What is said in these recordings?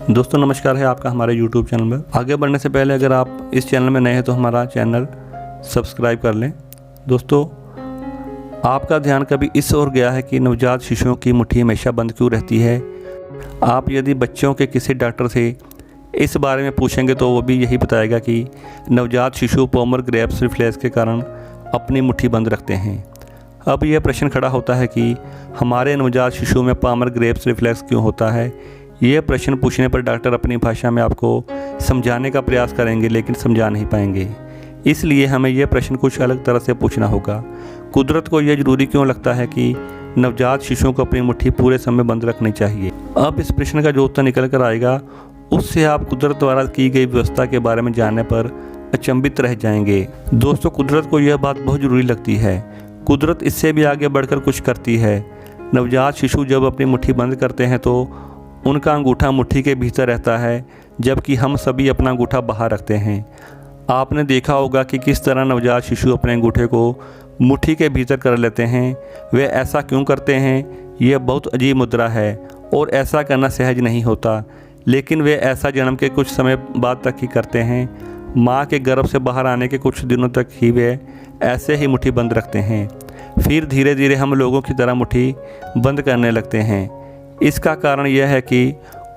दोस्तों नमस्कार है आपका हमारे YouTube चैनल में। आगे बढ़ने से पहले अगर आप इस चैनल में नए हैं तो हमारा चैनल सब्सक्राइब कर लें। दोस्तों आपका ध्यान कभी इस ओर गया है कि नवजात शिशुओं की मुट्ठी हमेशा बंद क्यों रहती है? आप यदि बच्चों के किसी डॉक्टर से इस बारे में पूछेंगे तो वो भी यही बताएगा कि नवजात शिशु पोमरग्रैप्स रिफ्लेक्स के कारण अपनी मुट्ठी बंद रखते हैं। अब यह प्रश्न खड़ा होता है कि हमारे नवजात शिशु में पोमरग्रैप्स रिफ्लेक्स क्यों होता है? यह प्रश्न पूछने पर डॉक्टर अपनी भाषा में आपको समझाने का प्रयास करेंगे लेकिन समझा नहीं पाएंगे। इसलिए हमें यह प्रश्न कुछ अलग तरह से पूछना होगा। कुदरत को यह ज़रूरी क्यों लगता है कि नवजात शिशुओं को अपनी मुट्ठी पूरे समय बंद रखनी चाहिए? अब इस प्रश्न का जो उत्तर निकल कर आएगा उससे आप कुदरत द्वारा की गई व्यवस्था के बारे में जानने पर अचंभित रह जाएंगे। दोस्तों कुदरत को यह बात बहुत ज़रूरी लगती है। कुदरत इससे भी आगे बढ़कर कुछ करती है। नवजात शिशु जब अपनी मुट्ठी बंद करते हैं तो उनका अंगूठा मुट्ठी के भीतर रहता है, जबकि हम सभी अपना अंगूठा बाहर रखते हैं। आपने देखा होगा कि किस तरह नवजात शिशु अपने अंगूठे को मुट्ठी के भीतर कर लेते हैं। वे ऐसा क्यों करते हैं? यह बहुत अजीब मुद्रा है और ऐसा करना सहज नहीं होता, लेकिन वे ऐसा जन्म के कुछ समय बाद तक ही करते हैं। माँ के गर्भ से बाहर आने के कुछ दिनों तक ही वे ऐसे ही मुट्ठी बंद रखते हैं। फिर धीरे धीरे हम लोगों की तरह मुट्ठी बंद करने लगते हैं। इसका कारण यह है कि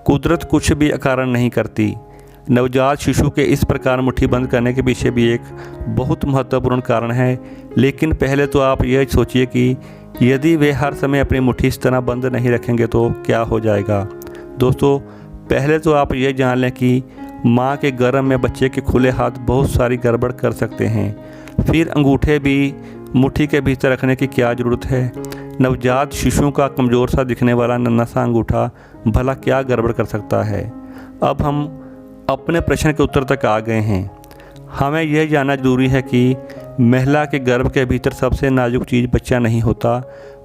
कुदरत कुछ भी अकारण नहीं करती। नवजात शिशु के इस प्रकार मुट्ठी बंद करने के पीछे भी एक बहुत महत्वपूर्ण कारण है। लेकिन पहले तो आप यह सोचिए कि यदि वे हर समय अपनी मुट्ठी इस तरह बंद नहीं रखेंगे तो क्या हो जाएगा। दोस्तों पहले तो आप यह जान लें कि माँ के गर्भ में बच्चे के खुले हाथ बहुत सारी गड़बड़ कर सकते हैं। फिर अंगूठे भी मुट्ठी के भीतर रखने की क्या ज़रूरत है? नवजात शिशु का कमज़ोर सा दिखने वाला नन्हा सा अंगूठा भला क्या गड़बड़ कर सकता है? अब हम अपने प्रश्न के उत्तर तक आ गए हैं। हमें यह जानना जरूरी है कि महिला के गर्भ के भीतर सबसे नाजुक चीज़ बच्चा नहीं होता,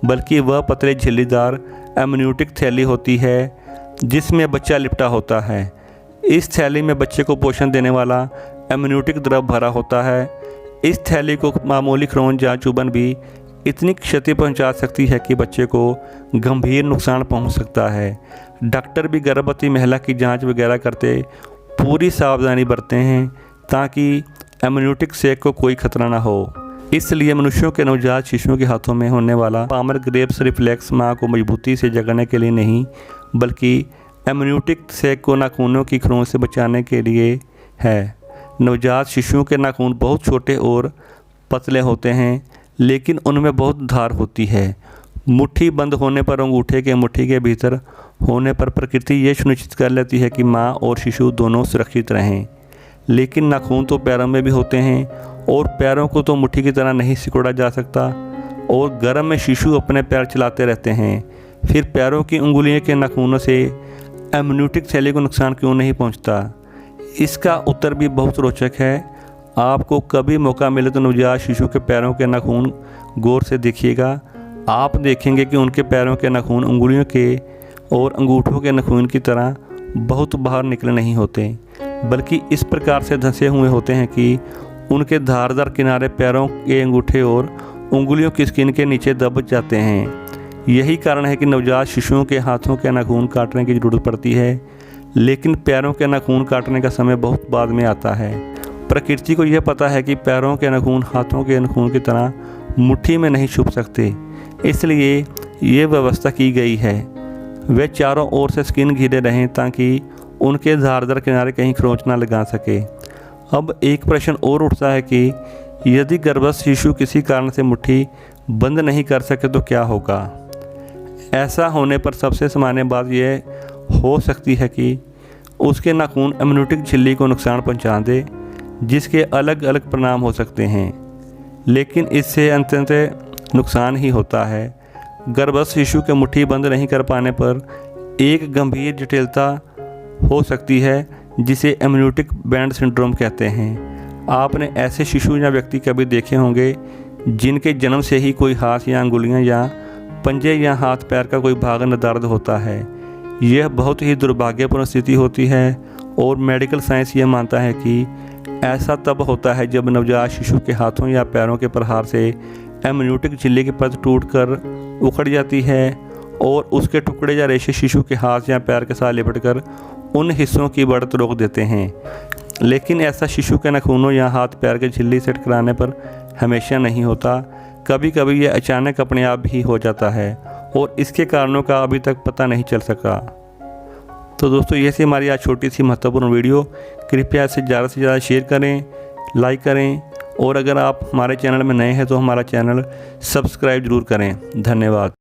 बल्कि वह पतले झिल्लीदार एमनियोटिक थैली होती है जिसमें बच्चा लिपटा होता है। इस थैली में बच्चे को पोषण देने वाला एमनियोटिक द्रव भरा होता है। इस थैली को मामूली खरोंच या चुभन भी इतनी क्षति पहुंचा सकती है कि बच्चे को गंभीर नुकसान पहुंच सकता है। डॉक्टर भी गर्भवती महिला की जांच वगैरह करते पूरी सावधानी बरतते हैं ताकि एमनियोटिक सेक को कोई खतरा ना हो। इसलिए मनुष्यों के नवजात शिशुओं के हाथों में होने वाला पोमरग्रैप्स रिफ्लेक्स माँ को मजबूती से जगाने के लिए नहीं, बल्कि एमनियोटिक सेक को नाखूनों की खरोंच से बचाने के लिए है। नवजात शिशुओं के नाखून बहुत छोटे और पतले होते हैं, लेकिन उनमें बहुत धार होती है। मुट्ठी बंद होने पर अंगूठे के मुट्ठी के भीतर होने पर प्रकृति ये सुनिश्चित कर लेती है कि माँ और शिशु दोनों सुरक्षित रहें। लेकिन नाखून तो पैरों में भी होते हैं और पैरों को तो मुट्ठी की तरह नहीं सिकोड़ा जा सकता, और गर्भ में शिशु अपने पैर चलाते रहते हैं। फिर पैरों की उंगलियों के नाखूनों से एमनियोटिक थैली को नुकसान क्यों नहीं पहुँचता? इसका उत्तर भी बहुत रोचक है। आपको कभी मौका मिले तो नवजात शिशु के पैरों के नाखून गौर से देखिएगा। आप देखेंगे कि उनके पैरों के नाखून उंगलियों के और अंगूठों के नाखून की तरह बहुत बाहर निकले नहीं होते, बल्कि इस प्रकार से धंसे हुए होते हैं कि उनके धारदार किनारे पैरों के अंगूठे और उंगलियों की स्किन के नीचे दब जाते हैं। यही कारण है कि नवजात शिशुओं के हाथों के नाखून काटने की ज़रूरत पड़ती है, लेकिन पैरों के नाखून काटने का समय बहुत बाद में आता है। प्रकृति को यह पता है कि पैरों के नाखून हाथों के नाखून की तरह मुट्ठी में नहीं छुप सकते, इसलिए ये व्यवस्था की गई है। वे चारों ओर से स्किन घिरे रहें ताकि उनके धारदार किनारे कहीं खरोंच ना लगा सके। अब एक प्रश्न और उठता है कि यदि गर्भस्थ शिशु किसी कारण से मुट्ठी बंद नहीं कर सके तो क्या होगा? ऐसा होने पर सबसे सामान्य बात यह हो सकती है कि उसके नाखून एमनियोटिक झिल्ली को नुकसान पहुंचा दे, जिसके अलग अलग परिणाम हो सकते हैं, लेकिन इससे अंततः नुकसान ही होता है। गर्भस्थ शिशु के मुट्ठी बंद नहीं कर पाने पर एक गंभीर जटिलता हो सकती है जिसे एमनियोटिक बैंड सिंड्रोम कहते हैं। आपने ऐसे शिशु या व्यक्ति कभी देखे होंगे जिनके जन्म से ही कोई हाथ या अंगुलियां या पंजे या हाथ पैर का कोई भाग न दर्द होता है। यह बहुत ही दुर्भाग्यपूर्ण स्थिति होती है और मेडिकल साइंस ये मानता है कि ऐसा तब होता है जब नवजात शिशु के हाथों या पैरों के प्रहार से एमनियोटिक झिल्ली की परत टूटकर उखड़ जाती है और उसके टुकड़े या रेशे शिशु के हाथ या पैर के साथ लिपटकर उन हिस्सों की बढ़त रोक देते हैं। लेकिन ऐसा शिशु के नाखूनों या हाथ पैर के झिल्ली से टकराने पर हमेशा नहीं होता। कभी कभी यह अचानक अपने आप ही हो जाता है और इसके कारणों का अभी तक पता नहीं चल सका। तो दोस्तों, ये थी हमारी आज छोटी सी महत्वपूर्ण वीडियो। कृपया इसे ज़्यादा से ज़्यादा शेयर करें, लाइक करें और अगर आप हमारे चैनल में नए हैं तो हमारा चैनल सब्सक्राइब ज़रूर करें। धन्यवाद।